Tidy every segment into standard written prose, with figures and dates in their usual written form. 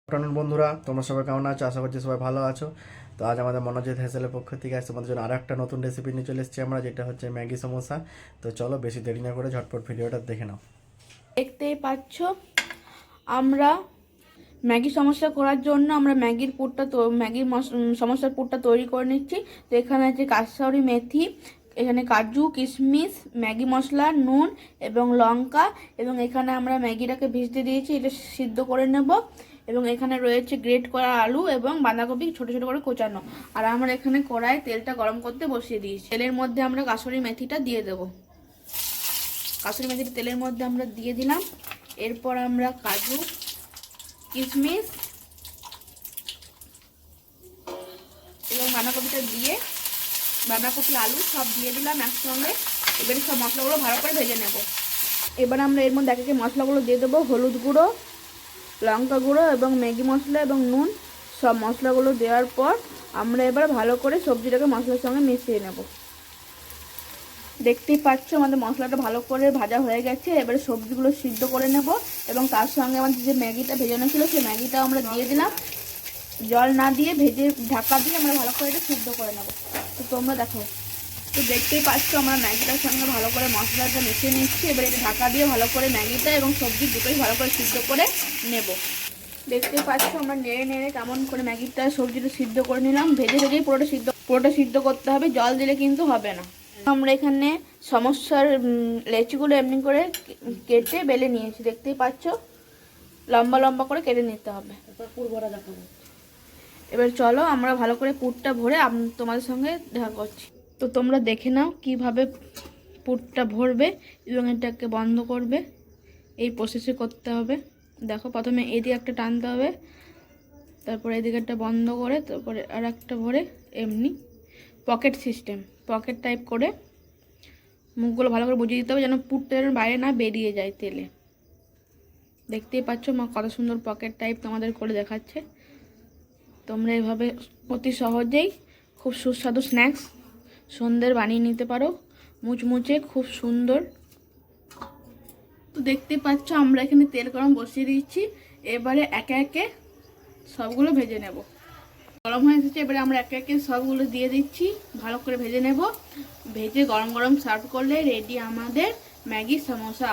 Afternoon বন্ধুরা, তোমরা সবাই কেমন আছো? আশা করছি সবাই ভালো আছো। তো আজ আমাদের মনোজিৎ হেসেলের পক্ষ থেকে আজ তোমাদের জন্য আরও একটা নতুন রেসিপি নিয়ে চলে এসেছি আমরা, যেটা হচ্ছে ম্যাগি সমোসা। তো চলো বেশি দেরি না করে ঝটপট ভিডিওটা দেখে নাও। দেখতেই পাচ্ছ, আমরা ম্যাগি সমস্যা করার জন্য আমরা ম্যাগির পুরটা সমস্যার পুরটা তৈরি করে নিচ্ছি। তো এখানে আছে কাসুরি মেথি, এখানে কাজু কিশমিশ, ম্যাগি মশলা, নুন এবং লঙ্কা, এবং এখানে আমরা ম্যাগিটাকে ভিজতে দিয়েছি, এটা সিদ্ধ করে নেব। এবং এখানে রয়েছে গ্রেট করা আলু এবং বাঁধাকপি ছোট ছোট করে কোচানো। আর আমরা এখানে কড়াইয়ে তেলটা গরম করতে বসিয়ে দিয়েছি। তেলের মধ্যে আমরা কাসুরি মেথিটা দিয়ে দেবো। কাসুরি মেথিটা তেলের মধ্যে আমরা দিয়ে দিলাম। এরপর আমরা কাজু কিশমিশ এবং বাঁধাকপিটা দিয়ে বাঁধাকপি আলু সব দিয়ে দিলাম একসঙ্গে। এবারে সব মশলাগুলো ভালো করে ভেজে নেব। এবার আমরা এর মধ্যে একে মশলাগুলো দিয়ে দেবো। হলুদ গুঁড়ো, লঙ্কা গুঁড়ো এবং ম্যাগি মশলা এবং নুন, সব মশলাগুলো দেওয়ার পর আমরা এবার ভালো করে সবজিটাকে মশলার সঙ্গে মিশিয়ে নেব। দেখতেই পাচ্ছ আমাদের মশলাটা ভালো করে ভাজা হয়ে গেছে। এবারে সবজিগুলো সিদ্ধ করে নেব এবং তার সঙ্গে আমাদের যে ম্যাগিটা ভেজানো ছিল সেই ম্যাগিটাও আমরা দিয়ে দিলাম। জল না দিয়ে ভেজে ঢাকা দিয়ে আমরা ভালো করে এটা সিদ্ধ করে নেব। তো তোমরা দেখো, তো দেখতেই পাচ্ছ আমরা ম্যাগিটার সঙ্গে ভালো করে মশলাটা মিশিয়ে নিচ্ছি। এবারে এটা ঢাকা দিয়ে ভালো করে ম্যাগিটা এবং সবজি দুটোই ভালো করে সিদ্ধ করে নেব। দেখতেই পাচ্ছ আমরা নেড়ে নেড়ে কেমন করে ম্যাগিটা সবজিটা সিদ্ধ করে নিলাম। ভেজে ভেজেই পুরোটা সিদ্ধ করতে হবে, জল দিলে কিন্তু হবে না। আমরা এখানে সমস্যার লেচিগুলো এমনি করে কেটে বেলে নিয়েছি, দেখতেই পাচ্ছ লম্বা লম্বা করে কেটে নিতে হবে। এবার চলো আমরা ভালো করে পুরটা ভরে তোমাদের সঙ্গে দেখা করছি। তো তোমরা দেখে নাও কিভাবে পুরটা ভরবে এবং এটাকে বন্ধ করবে। এই প্রসেসে করতে হবে। দেখো, প্রথমে এদিকে একটা টানতে হবে, তারপরে এদিকে একটা বন্ধ করে, তারপরে আর একটা ভরে এমনি পকেট সিস্টেম, পকেট টাইপ করে মুখগুলো ভালো করে বুঝিয়ে দিতে হবে যেন পুরটা যেন বাইরে না বেরিয়ে যায় তেলে। দেখতেই পাচ্ছ মা কত সুন্দর পকেট টাইপ তোমাদের করে দেখাচ্ছে। তোমরা এভাবে অতি সহজেই খুব সুস্বাদু স্ন্যাক্স সন্ধ্যের বানিয়ে নিতে পারো, মুচমুচে খুব সুন্দর। তো দেখতে পাচ্ছ আমরা এখানে তেল গরম বসিয়ে দিচ্ছি। এবারে একে একে সবগুলো ভেজে নেব। গরম হয়ে এসেছে, এবারে আমরা একে একে সবগুলো দিয়ে দিচ্ছি, ভালো করে ভেজে নেব। ভেজে গরম গরম সার্ভ করলে রেডি আমাদের ম্যাগি সমোসা।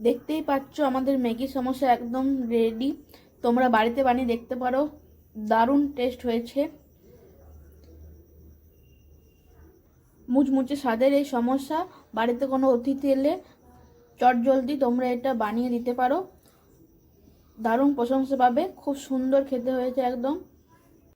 দেখতেই পাচ্ছ আমাদের ম্যাগি সমোসা একদম রেডি। তোমরা বাড়িতে বানিয়ে দেখতে পারো, দারুণ টেস্ট হয়েছে। মুচমুচে স্বাদের এই সমোসা বাড়িতে কোনো অতিথি এলে চটজলদি তোমরা এটা বানিয়ে দিতে পারো, দারুণ প্রশংসা পাবে। খুব সুন্দর খেতে হয়েছে একদম।